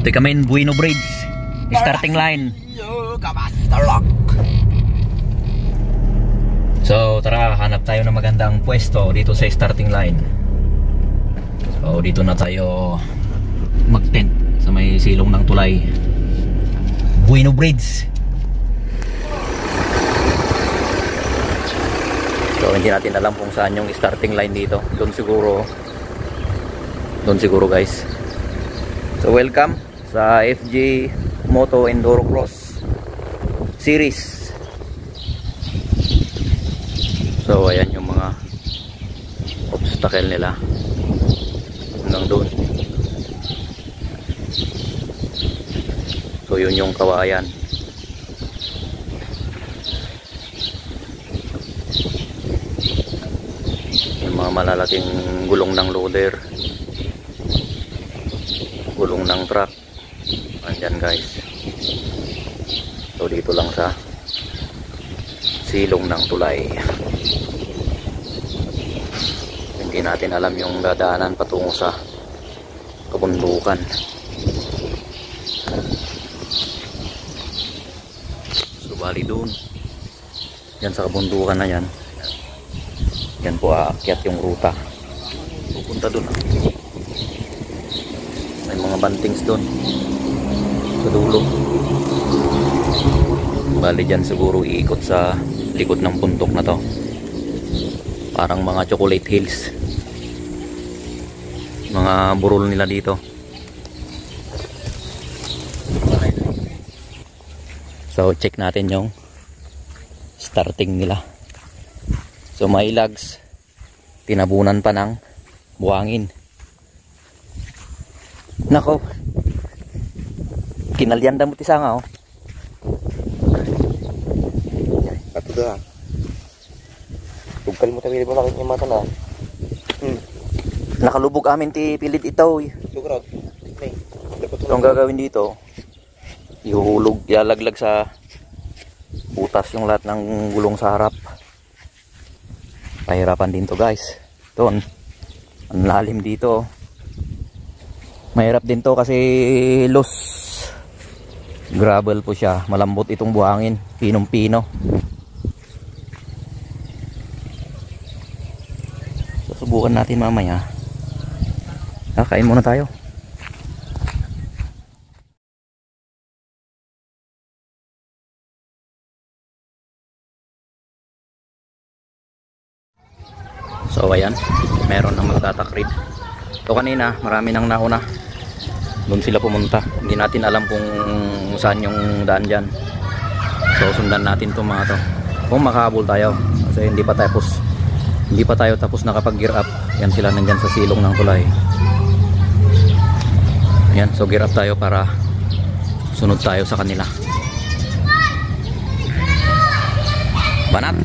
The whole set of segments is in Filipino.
Ito kami in Bueno Bridge, starting line. So tara, hanap tayo ng magandang pwesto dito sa starting line. So dito na tayo mag-tent sa may silong ng tulay, Bueno Bridge. So hindi natin alam kung saan yung starting line dito. Doon siguro guys. So welcome sa FJ Moto Enduro Cross Series. So ayan yung mga obstacle nila hanggang doon. So yun yung kawayan. Yung mga malalaking gulong ng loader, gulong ng truck, andyan guys. So dito lang sa silong ng tulay. Hindi natin alam yung dadaanan patungo sa kabundukan. So bali doon, yan sa kabundukan na yan, yan po aakyat yung ruta pupunta doon. May mga bantings doon sa dulo. Bali dyan siguro iikot sa likod ng puntok na to, parang mga chocolate hills, mga burol nila dito. So check natin yung starting nila. So may lags, tinabunan pa ng buhangin. Nako, kinalyanda mo tisanga oh. Patuda. Tugkal mo tayo mo nakit yung mata na. Nakalubog amin ti pilit itaw. Sugrod. So ang gagawin dito, ihulog, ilalaglag sa butas yung lahat ng gulong sa harap. Pahirapan din to guys. Doon, ang lalim dito. Mahirap din to kasi loose gravel po siya. Malambot itong buhangin, pinong pino. Susubukan natin mamaya. Kain muna tayo. So ayan, meron nang magtatakrid. So kanina marami nang nauna, doon sila pumunta. Hindi natin alam kung saan yung daan dyan. So sundan natin itong mga to kung makahabol tayo, kasi hindi pa tayo tapos nakapag gear up. Yan sila nandyan sa silong ng tulay. Ayan, so gear up tayo para sunod tayo sa kanila. Banat.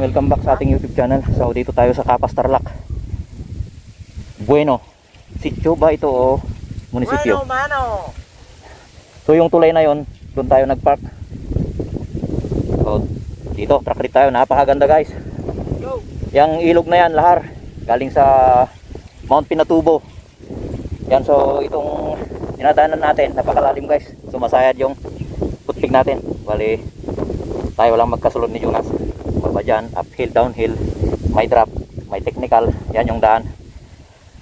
Welcome back sa ating YouTube channel. So dito tayo sa Capas, Tarlac. Bueno sitio ba ito o munisipyo? Mano. So yung tulay na yon, doon tayo nagpark. So dito truck rit tayo, napakaganda guys. Go. Yang ilog na yan, lahar, galing sa Mount Pinatubo. Yan, so itong dinadaanan natin, napakalalim guys. So masayad yung footpig natin. Bali tayo lang magkasulod ni Jonas. Baba dyan, uphill, downhill, may drop, may technical. Yan yung daan.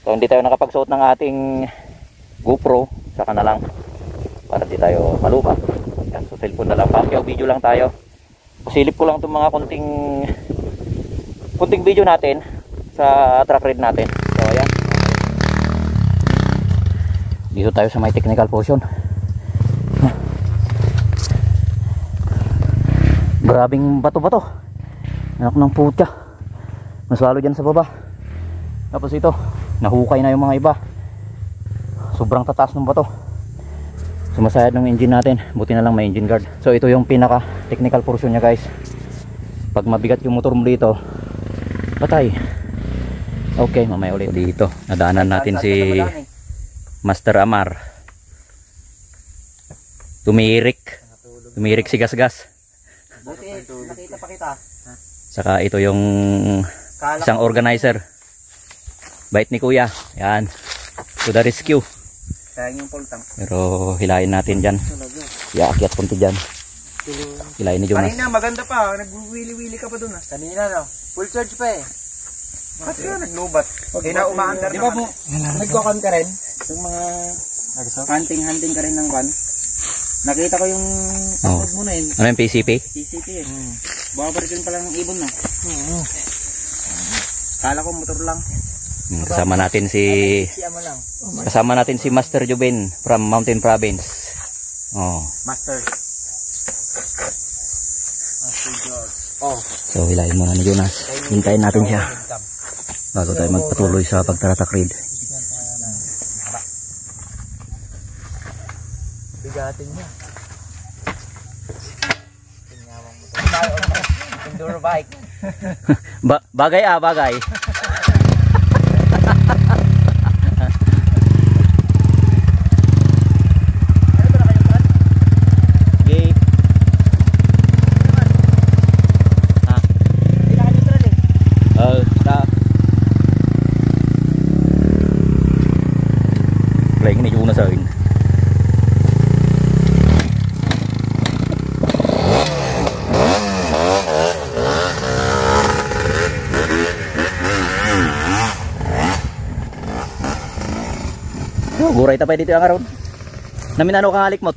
So hindi tayo nakapagsuot ng ating GoPro, saka na lang para di tayo malupa. Yan, so cellphone na lang, pakyaw video lang tayo. Pasilip ko lang itong mga kunting video natin sa track ride natin. So ayan, dito tayo sa may technical portion. Grabing bato-bato, anak ng putya, mas lalo dyan sa baba. Tapos ito, nahukay na yung mga iba, sobrang tataas ng bato. Sumasayad ng engine natin, buti na lang may engine guard. So ito yung pinaka technical portion nya guys. Pag mabigat yung motor mo dito, patay. Okay, mamaya ulit. Dito nadaanan natin si Master Amar, tumirik. Tumirik si Gasgas. Buti, nakita pa kita. Saka ito yung isang organizer. Bait ni Kuya. Yan. To the rescue. Sayang yung pultang. Pero hilahin natin dyan. Iakyat punti dyan. Hilahin ni Jonas. Kanina maganda pa, nagwiwili-wili ka pa dun ah. Kanina no, full charge pa eh. Ba't ka naglubat? Kaya na umaandar Di ba po, nagkokon ka rin? yung mga hunting ka rin ng van. Nakita ko yung Oh. upload mo na yun. Ano yung PCP? PCP eh. Baka pa rin pala ng ibon na. Kala ko motor lang. Kasama natin si Siya mo lang. Master Jubin from Mountain Province. Oh. Master. Master George. Oh. So hilahin muna ni Jonas. Hintayin natin siya bago tayo magpatuloy sa pagtaratakrid. Bigatin niya. Enduro bike. Bagay bagay. Okay. Stop. Lagi ni Jonas akin. Guray tapay dito ang aron. Namin ano kang alikmot?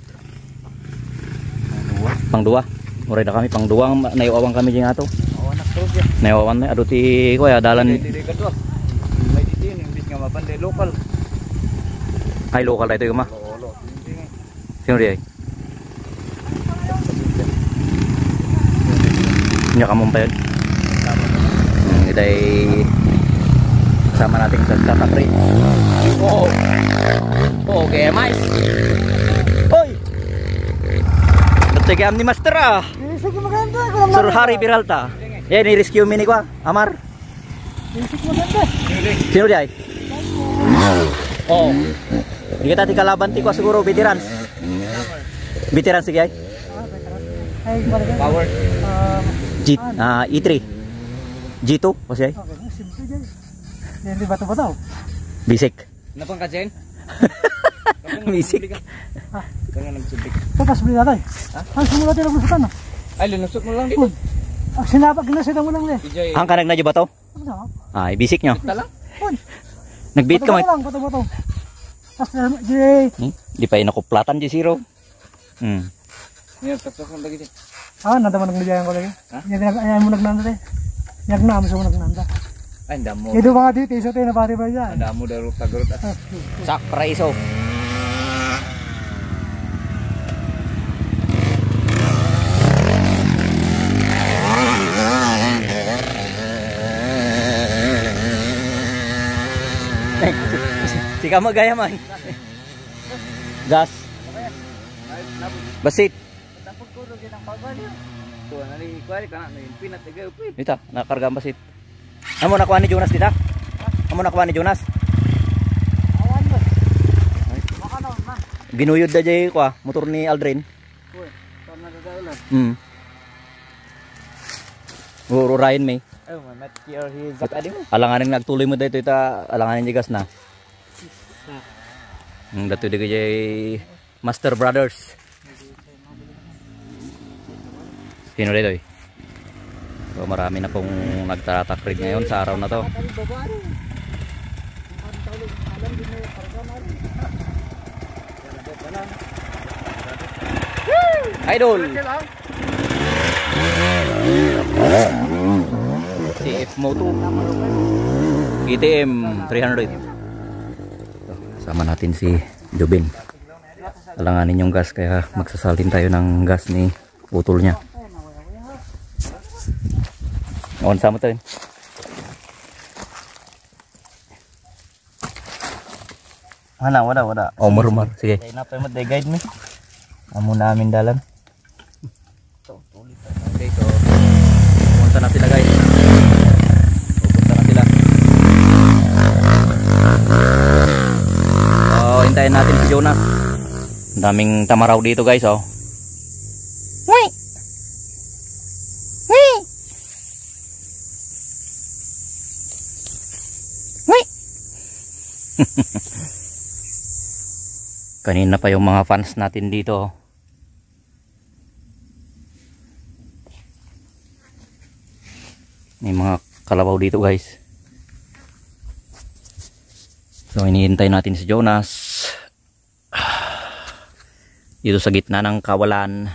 Pangduwa. Guray na kami pangduwa. Naiawang kami dyan ato. Naiawan na. Ado ti ko ya dalan. Dili ka to. May dito yun. Imbis nga mapande. Local. Ay local tayo yung ma. Lolo. Sino di ay? Nya kamong pa yun. Ito ay kasama natin sa tatakri. Oh. Okay, mais. Hoy. Natsagam ni Master ah. Sige maganda. Sir Harry Peralta. Yan, ni-rescue mini ko Amar. Sige maganda. Sino di ay? Oh. Hindi kita tikalaban ti ko siguro veterans. Veterans sige ay? Ay, malaga. Power. E3. G2 o siya ay? Okay, simple dyan. Yan, di bato-bato. Bisik. Napang ka dyan? Bisik. Kaya nagsubik. Tapos bili natin. Ang simula tayo naglusutan na. Ay, lunasot mo lang dito. Ang sinabag na sila mo lang eh. DJ. Ang kanag na dyan ba to? Ano? Ay, bisik nyo. Tala? Nag-beat ka Bato-bato lang, bato-bato. Tapos, di... Di pa inakuplatan di zero. Yan, tapos ang lagi dyan. Nanda mo nagligayan ko lagi. Yan mo nagnanda tayo. Yan na, mo nagnanda. Ay, ang damo. Ito mga dito, iso tayo na pari ba dyan. Ang damo daro sa garot. Sak Paraiso. Sika magaya man. Gas. Basit. Tapos ko rin ang pagwali. Tuwa na rin ikwali ka na. Pinat na gayo. Dito, nakarga ang basit. Amo nakuha ni Jonas dito? Amo nakuha ni Jonas? Awan mo. Baka na, ma. Ginuyod da jay ko motor ni Aldrin. Uy, saan nagagaulan? Uro Ryan May. Oh, my mat here he is. Adi mo. Alanganin nagtuloy mo dito ita, alanganin di gas na. Dato di jay Master Brothers. Sino dito eh? So marami na pong nagtaratakrid ngayon sa araw na to. Idol! CF Moto GTM 300. So, sama natin si Jobin. Alanganin yung gas kaya magsasalin tayo ng gas ni utol niya. On sama tayo. Wala. Oh, marumar. Sige. Kaya na pa mo guide me. Amo namin dalan. Okay, so pupunta na sila guys. Pupunta na sila. So, hintayin natin si Jonas. Ang daming tamaraw dito guys, oh. Kanina pa yung mga fans natin dito. May mga kalabaw dito guys. So hinihintay natin si Jonas dito sa gitna ng kawalan.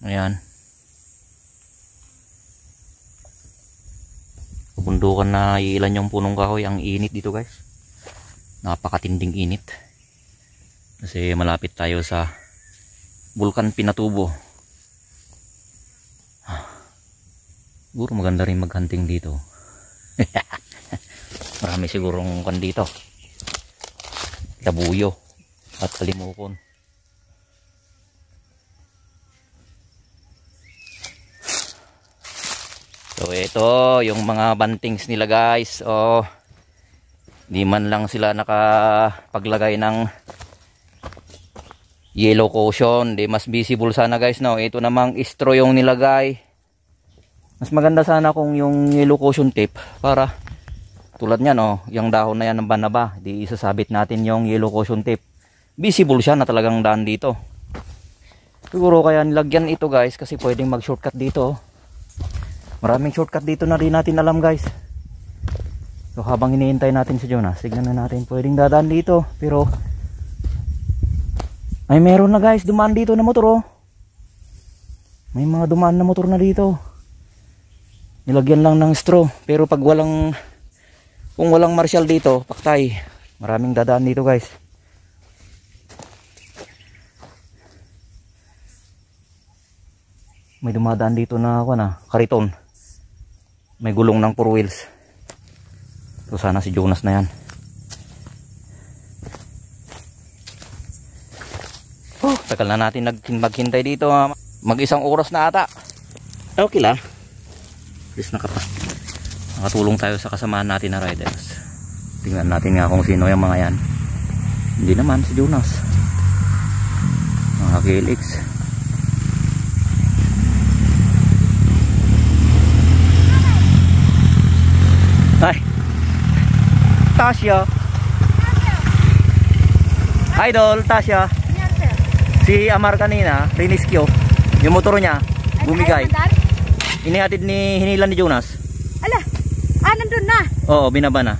Ayan. Bundukan na ilan yung punong kahoy. Ang init dito guys. Napakatinding init. Kasi malapit tayo sa Bulkan Pinatubo. Siguro maganda rin maghunting dito. Marami sigurong kan dito. Labuyo at kalimukon. So ito yung mga bantings nila guys. Oh, di man lang sila nakapaglagay ng yellow caution. Di mas visible sana guys. No, ito namang istro yung nilagay. Mas maganda sana kung yung yellow caution tape para tulad niyan, oh, yung dahon na yan ng banaba, di isasabit natin yung yellow caution tape. Visible siya na talagang daan dito. Siguro kaya nilagyan ito guys kasi pwedeng mag shortcut dito. Maraming shortcut dito na rin natin alam guys. So habang hinihintay natin si Jonas, tignan na natin pwedeng dadaan dito. Pero ay meron na guys, dumaan dito na motor, oh. May mga dumaan na motor na dito. Nilagyan lang ng straw. Pero pag kung walang marshal dito, paktay. Maraming dadaan dito guys. May dumadaan dito na kariton. May gulong ng 4 wheels. So sana si Jonas na yan. Oh, tagal na natin maghintay dito. Mag-isang oras na ata. Okay lang. Please nakatulong tayo sa kasamaan natin na riders. Tingnan natin nga kung sino yung mga yan. Hindi naman si Jonas. Mga KLX. Ay, Tasya. Idol, Tasya. Si Amar kanina, riniskyo. Yung motor niya, bumigay. Inihatid hinilan ni Jonas. Ala, nandun na. Oo, binaba na.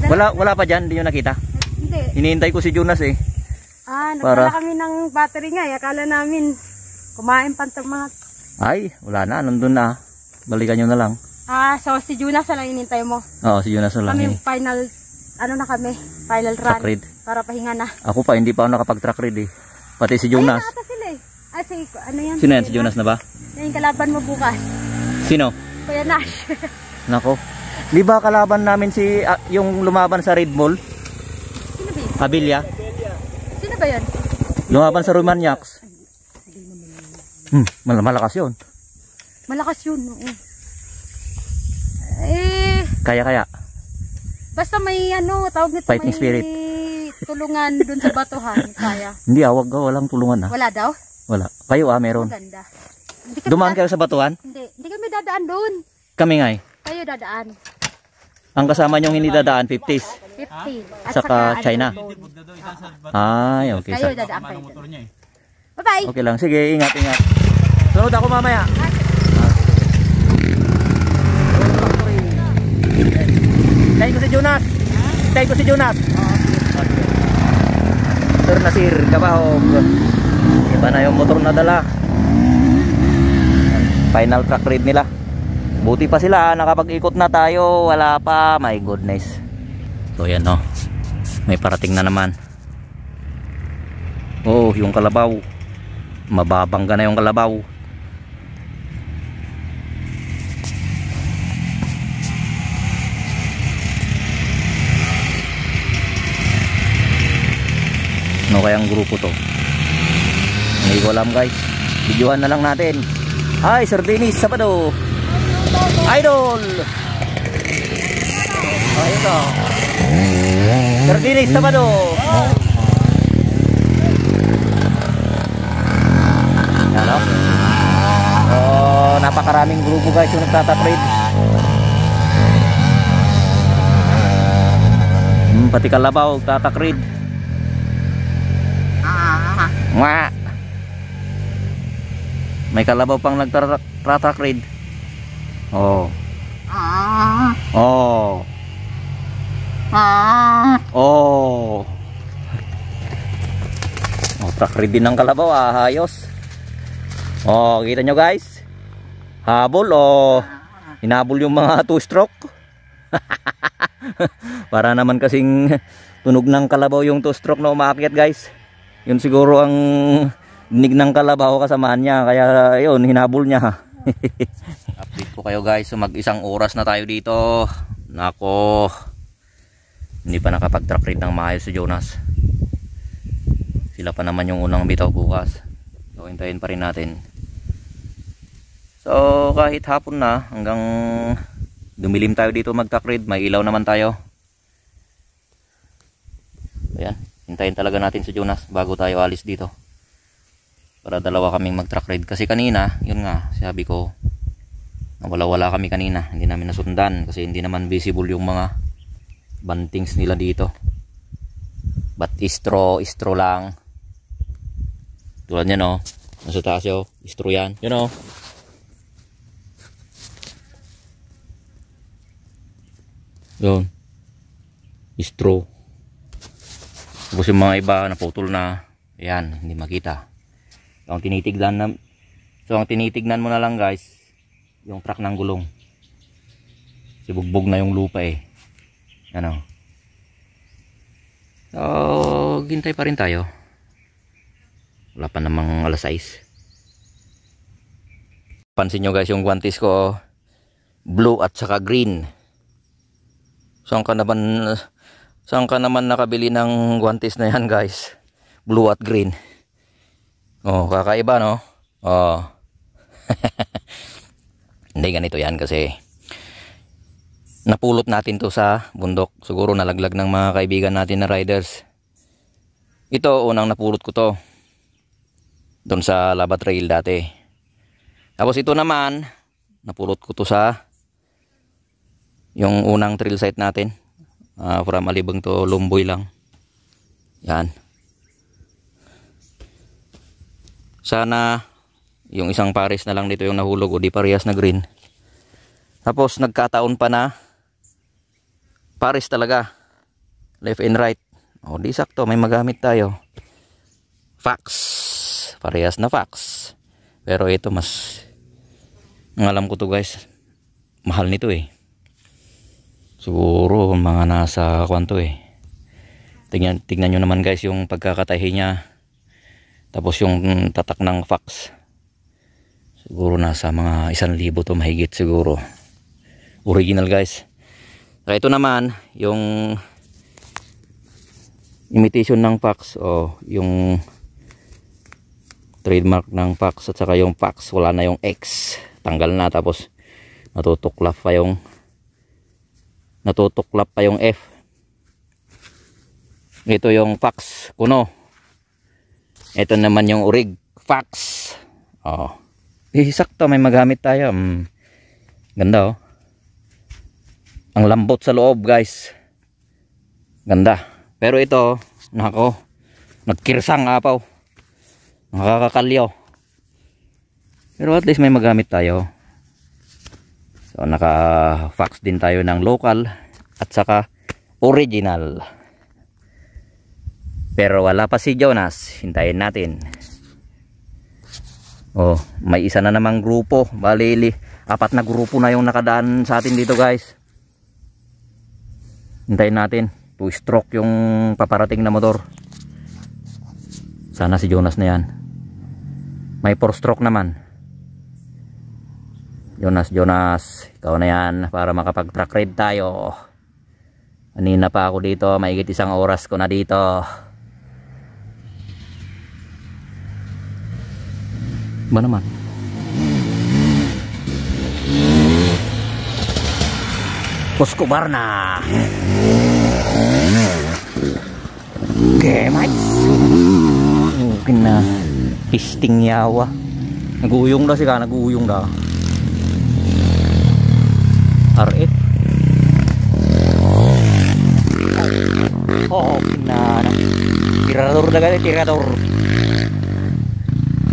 Wala pa dyan, hindi nyo nakita? Hindi. Hinihintay ko si Jonas eh. Nagdala kami ng battery nga. Akala namin kumain pantang mga... Ay, wala na, nandun na. Balikan nyo na lang. So si Jonas na lang inintay mo. Oo, si Jonas na lang. Kami final, final run. Track read. Para pahinga na. Ako pa, hindi pa ako nakapag-track read eh. Pati si Jonas. Ay, nakata sila eh. Ano yan? Sino yan? Si Jonas na ba? Yan yung kalaban mo bukas. Sino? Kuya Nash. Nako. Di ba kalaban namin yung lumaban sa Red Mall? Sino ba yun? Abilia. Sino ba yun? Lumaban sa Romaniacs. Malakas yun. Malakas yun. Kaya. Basta may tawag nito, Fighting may spirit. Tulungan dun sa batuhan. Kaya. Hindi, wag walang tulungan. Wala daw? Wala. Kayo meron. Ganda. Dumaan kayo sa batuhan? Hindi kami dadaan doon. Kami nga eh. Kayo dadaan. Ang kasama nyong hindi dadaan, 50s. 50. At Saka China. Ay, okay. Kayo dadaan kayo. Bye-bye. Okay lang. Sige, ingat. Sunod ako mamaya. Tayo ko si Jonas. Sir Nasir, Kabahog. Iba na yung motor na dala. Final track read nila. Buti pa sila, nakapag-ikot na tayo. Wala pa, my goodness. So yan no. May parating na naman. Oh, yung kalabaw. Mababangga na yung kalabaw. Ano kayang grupo to? Hindi ko alam guys. Videohan na lang natin. Hi Sir Dennis Sabado. Idol. Ito Sir Dennis Sabado. Ano? Napakaraming grupo guys yung nagtatatrade. Pati kalabaw, tatakrid. Nga. May kalabaw pang nagtatakrid. Oh. Oh. Oh. Oh, takrid din ng kalabaw, ayos. Oh, kita nyo guys. Habol oh. Hinabol yung mga 2-stroke. Para naman kasing tunog ng kalabaw yung 2-stroke na umaakyat guys. Yun siguro ang dinig ng kalabaw kasamaan niya. Kaya yun, hinabol niya. Update ko kayo guys. So, mag-1 oras na tayo dito. Nako. Hindi pa nakapag-track read ng maayos si Jonas. Sila pa naman yung unang bitaw bukas. So, hintayin pa rin natin. So, kahit hapon na, hanggang dumilim tayo dito mag-track read. May ilaw naman tayo. Ayan. Hintayin talaga natin si Jonas bago tayo alis dito. Para dalawa kaming mag-track ride. Kasi kanina, yun nga, sabi ko, wala kami kanina. Hindi namin nasundan kasi hindi naman visible yung mga bantings nila dito. But istro lang. Tulad yan o. Nasa taas yun. Istro yan. Yun o. Yun. Istro. Tapos yung mga iba naputol na. Ayan, hindi makita. So, ang tinitignan mo na lang guys, yung track ng gulong. Kasi bugbog na yung lupa eh. Ano? So, gintay pa rin tayo. Wala pa namang alas 6. Pansin nyo guys yung guantes ko, blue at saka green. Saan ka naman nakabili ng guantes na yan guys? Blue at green. Oh, kakaiba no? Oh. Hindi, ganito yan kasi napulot natin to sa bundok. Siguro nalaglag ng mga kaibigan natin na riders. Ito, unang napulot ko to doon sa Lava Trail dati. Tapos ito naman, napulot ko to sa yung unang trail site natin. From Alibang to Lumboy lang. Yan. Sana yung isang pares na lang dito yung nahulog o di parehas na green. Tapos nagkataon pa na pares talaga. Left and right. O di sakto, may magamit tayo. Fax. Parehas na fax. Pero ito mas, ang alam ko to guys, mahal nito eh. Siguro mga nasa kwanto eh. Tignan nyo naman guys yung pagkakatahi niya. Tapos yung tatak ng fax. Siguro nasa mga 1,000 to mahigit siguro. Original guys. Kaya ito naman yung imitation ng fax o yung trademark ng fax at saka yung fax wala na yung X. Tanggal na tapos natutuklap pa yung F. Ito yung fax kuno. Ito naman yung orig fax. Oh. Sakto may magamit tayo. Ganda oh. Ang lambot sa loob guys. Ganda. Pero ito, nako, nagkirsang apaw. Nakakakalyo. Pero at least may magamit tayo. So naka-fax din tayo ng local at saka original. Pero wala pa si Jonas. Hintayin natin. Oh, may isa na namang grupo. Bali, 4 na grupo na yung nakadaan sa atin dito guys. Hintayin natin. 2-stroke yung paparating na motor. Sana si Jonas na yan. May 4-stroke naman. Jonas, ikaw na yan para makapag-track ride tayo. Kanina pa ako dito, maigit 1 oras ko na dito. Ba naman? Puskobar na. Okay, mates. Okay na. Pisting yawa. Nag-uuyong na siya, nag-uuyong na. RF. Tirador na gani, tirador.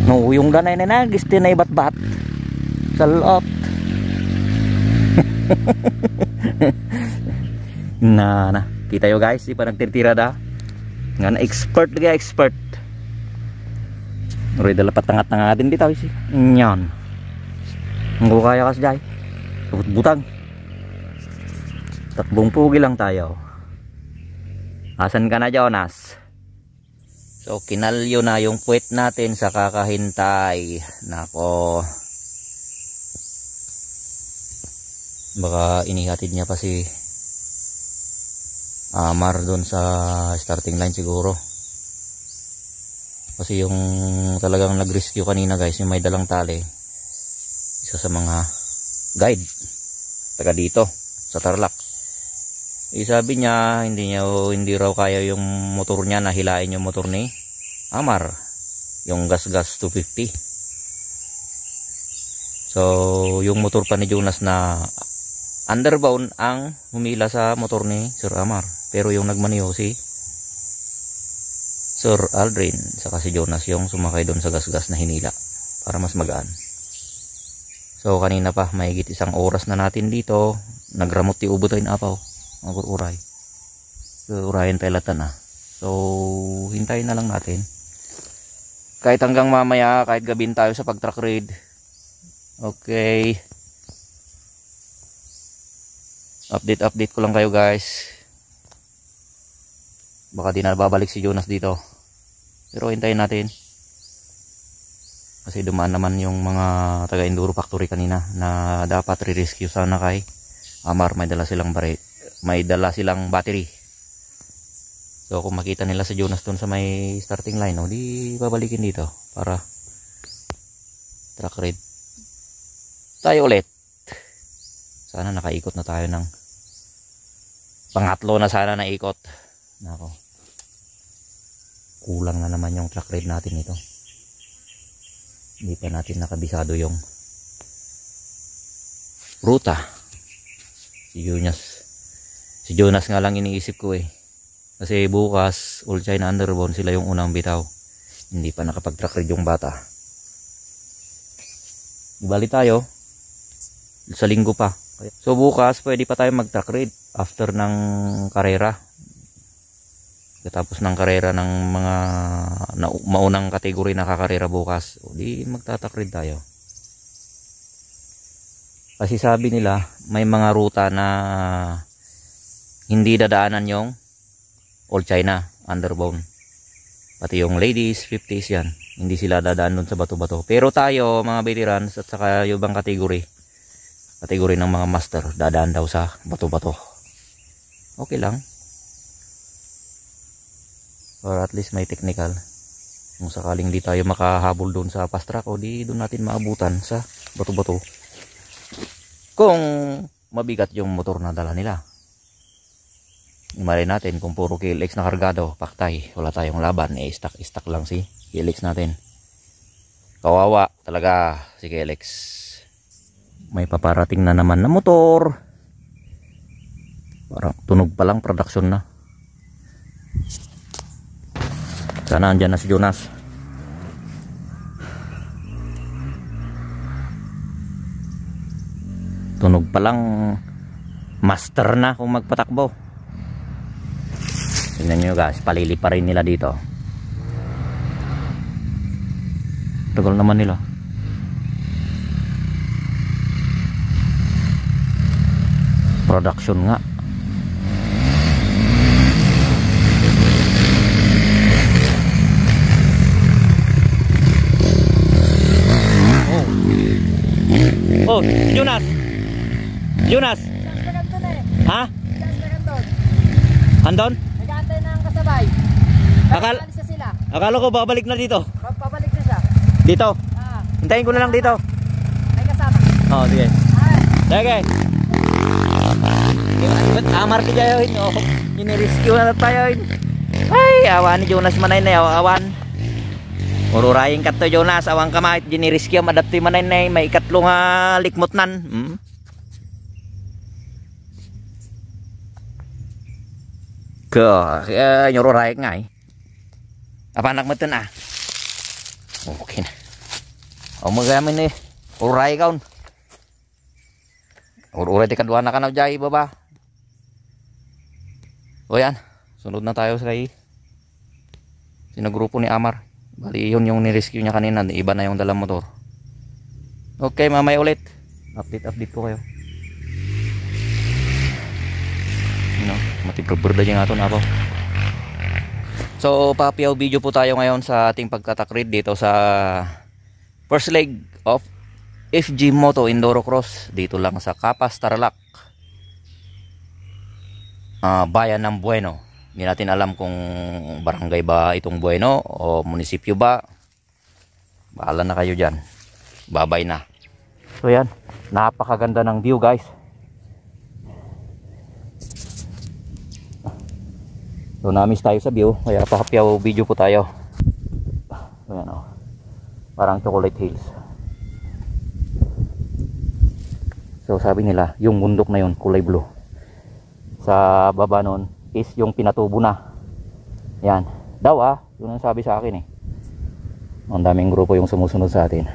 No, yung danay na nagis, tinay bat-bat. Salot. Na. Kita yo guys, di pa nagtitirada. Nga na expert ga expert. Uri dala patangat-tangat din bitaw si. Nyan. Ang kaya kas jay. Butang. Takbong pugi lang tayo. Asan ka na, Jonas? So kinalyo na yung puwet natin sa kakahintay. Nako. Baka inihatid niya pa si Amar doon sa starting line siguro. Kasi yung talagang nag-rescue kanina guys, yung may dalang tali, isa sa mga guide taga dito sa Tarlac. Sabi niya hindi raw kaya yung motor niya na hilain yung motor ni Amar, yung gas 250. So yung motor pa ni Jonas na underbound ang humila sa motor ni Sir Amar, pero yung nagmaneho si Sir Aldrin saka si Jonas yung sumakay doon sa gas na hinila para mas magaan. So kanina pa mahigit 1 oras na natin dito nagramot ti ubo tayo apaw magururay. So urayan tayo latan ah. So hintayin na lang natin kahit hanggang mamaya, kahit gabin tayo sa pag-truck raid. Okay, update ko lang kayo guys. Baka di na babalik si Jonas dito, pero hintayin natin kasi dumaan naman yung mga taga Enduro Factory kanina na dapat re-rescue sana kay Amar. May dala silang battery. So kung makita nila si Jonas dun sa may starting line, di babalikin dito para truck raid tayo ulit. Sana nakaikot na tayo ng pangatlo na sana na ikot. Nako, kulang na naman yung truck raid natin ito. Hindi pa natin nakabisado yung ruta. Si Jonas nga lang iniisip ko eh. Kasi bukas All China Underbound sila yung unang bitaw. Hindi pa nakapag-truck raid yung bata. Ibali tayo sa linggo pa. So bukas pwede pa tayo mag-truck raid after ng karera. Tapos ng karera ng mga maunang kategory na kakarera bukas, di magta-truck raid tayo. Kasi sabi nila may mga ruta na hindi dadaanan yung All China Underbound. Pati yung ladies 50s yan, hindi sila dadaan dun sa bato-bato. Pero tayo mga veterans at saka yung ibang kategory ng mga master, dadaan daw sa bato-bato. Okay lang, or at least may technical. Kung sakaling di tayo makahabol doon sa fast track, o di doon natin maabutan sa bato-bato kung mabigat yung motor na dala nila. Imalay natin kung puro KLX na kargado, paktay, wala tayong laban, stuck lang si KLX natin. Kawawa talaga si KLX. May paparating na naman na motor, parang tunog pa lang, production na. Sana andyan na si Jonas. Tunog pa lang, master na kung magpatakbo. Tingnan nyo guys, palili pa rin nila dito. Tagal naman nila. Production nga. Oh, Jonas. Ha? Andon? Nag-aantay na ang kasabay. Akala ko babalik na dito. Pabalik na siya. Dito? Ah. Hintayin ko na lang dito. May kasama. Oh, sige. Sige. Amar ka dyan yun. Oh, rescue na tayo yun. Ay, awan ni Jonas manay na awan. Ururayin ka to Jonas. Awan ka ma. Rescue madati manay na may ikatlong likmotnan. Kaya nyururayin nga eh. Apa anak mo ito na? Okay na. O magamin eh. Uray kaon. Uray di kadwa na ka na dyan baba. O yan. Sunod na tayo sa sinagrupo ni Amar. Bali yun yung nirescue niya kanina. Iba na yung dalang motor. Okay, mamaya ulit. Update ko kayo. Matibrberda dyan nga ito na ako. So papiaw video po tayo ngayon sa ating pagtatakrid dito sa first leg of FG Moto Enduro Cross dito lang sa Capas, Tarlac, bayan ng Bueno. Hindi natin alam kung barangay ba itong Bueno o munisipyo ba. Bahala na kayo dyan. Babay na. So yan, napakaganda ng view guys. So na-miss tayo sa view, kaya pahapiaw video po tayo. Ayan o, parang Chocolate Hills. So sabi nila, yung bundok na yun kulay blue. Sa baba nun is yung pinatubo na. Yan, daw yun ang sabi sa akin eh. Ang daming grupo yung sumusunod sa atin.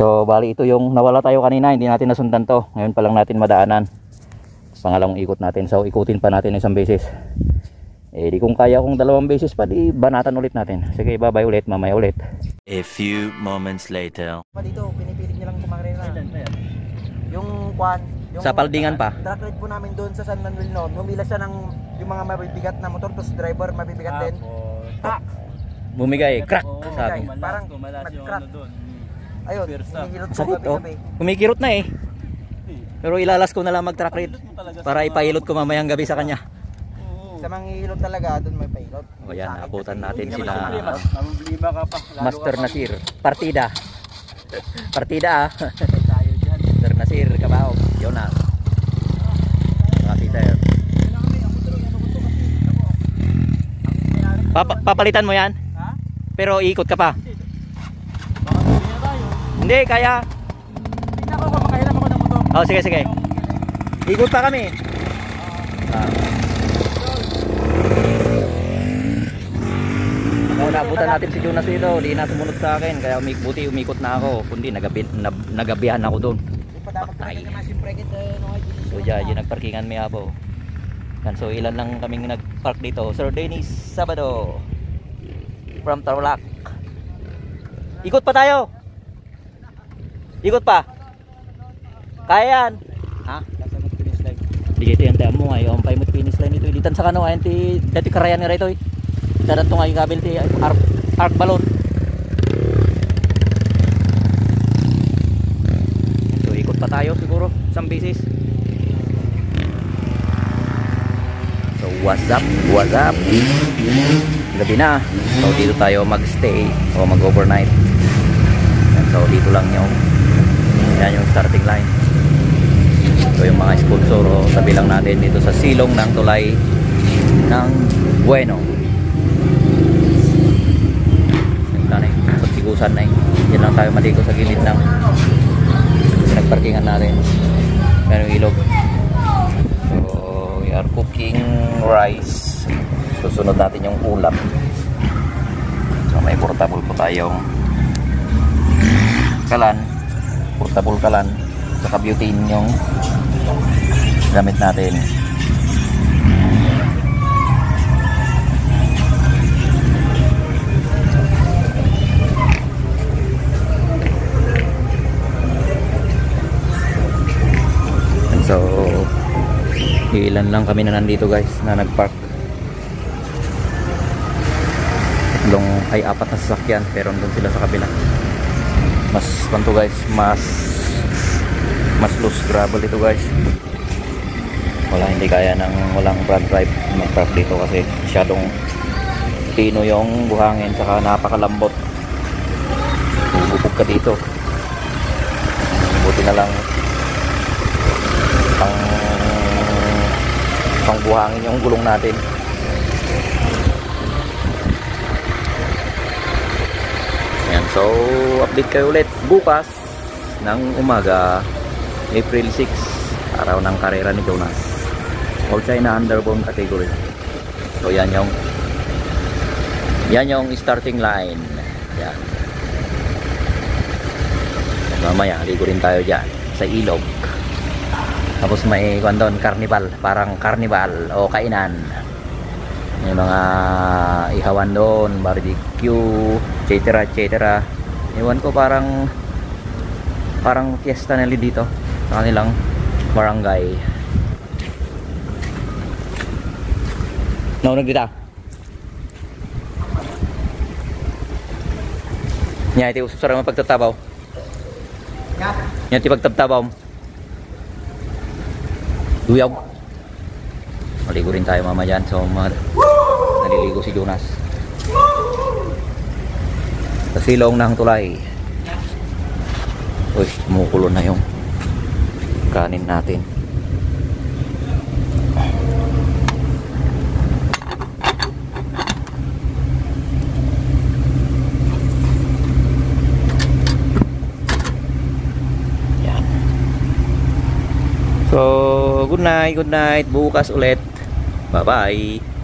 So bali ito yung nawala tayo kanina, hindi natin nasundan to. Ngayon pa lang natin madaanan. Pangalawang ikot natin, so ikutin pa natin isang beses. Di kung kaya kung 2 beses pa, di banatan ulit natin. Sige, bye ulit, mamaya ulit. A few moments later. Dito, pinipilit niya lang kumakrin na. Yung kwan, yung Sa Paldingan pa? Track ride po namin doon sa San Manuel noon. Humila siya ng yung mga mabibigat na motor, tapos driver mabibigat din. Bumigay, crack sa akin. Parang nag-crack. Ayun, hinihilot ko Sakit gabi-gabi. Kumikirot na eh. Pero ilalas ko na lang mag-track ride para ipailot ko mamayang gabi sa kanya. Sa mga hilot talaga, doon may pailot. O yan, naabutan natin sila Mamublima ka pa. Master Nasir. Partida. Partida Master Nasir Kabao. Jonas. Sir. Papalitan mo yan? Pero iikot ka pa? Hindi, kaya. Oh, sige. Ikot pa kami. Naabutan natin si Jonas dito. Hindi na sumunod sa akin. Kaya buti umikot na ako. Kundi nagabihan ako doon. Patay. So yan nagparkingan may abo. So ilan lang kaming nagpark dito. Sir Dennis Sabado from Tarlac. Ikot pa tayo. Ikot pa. Kaya yan. Ha? Di ito yung mo nga. Yung paimot finish line ito. Ditan sa kano. Ayan dati karayan nga ito. Dadan to nga yung kabel. Arc balon. So ikot pa tayo siguro. Isang beses. So what's up? Gabi na. So dito tayo magstay o mag-overnight. So dito lang yung yan yung starting line. So yung mga sponsor o sabi lang natin dito sa silong ng tulay ng Bueno. Pagsigusan na yan lang tayo maligo sa gilid ng nagparkingan natin. Yan yung ilog. So we are cooking rice. Susunod natin yung ulam. So may portable po tayong kalan, portable kalan, saka butane yung gamit natin. And so ilan lang kami na nandito guys na nagpark. Tatlong ay 4 na sasakyan pero nandun sila sa kabila. Mas kanto guys, mas loose gravel ito guys. Hindi kaya ng walang front drive mag-park dito kasi masyadong pino yung buhangin saka napakalambot. Bubog ka dito. Buti na lang pang buhangin yung gulong natin. Yan, so update kayo ulit bukas ng umaga, April 6, araw ng karera ni Jonas. All China underbone category. So So yan yung starting line. Yan. Mamaya ligo rin tayo dyan sa ilog. Tapos may kwan doon, carnival, parang carnival o kainan. May mga ihawan doon, barbecue, etc. etc. Iwan ko parang fiesta nila dito sa kanilang barangay. Naunag dito. Nya iti usap sarang pagtatabaw. Nya iti pagtatabaw. Duyaw. Maligo rin tayo mama dyan. So naliligo si Jonas. Sa silong ng tulay. Uy, kumukulo na yung kanin natin. Yan. So, good night. Bukas ulit. Bye-bye.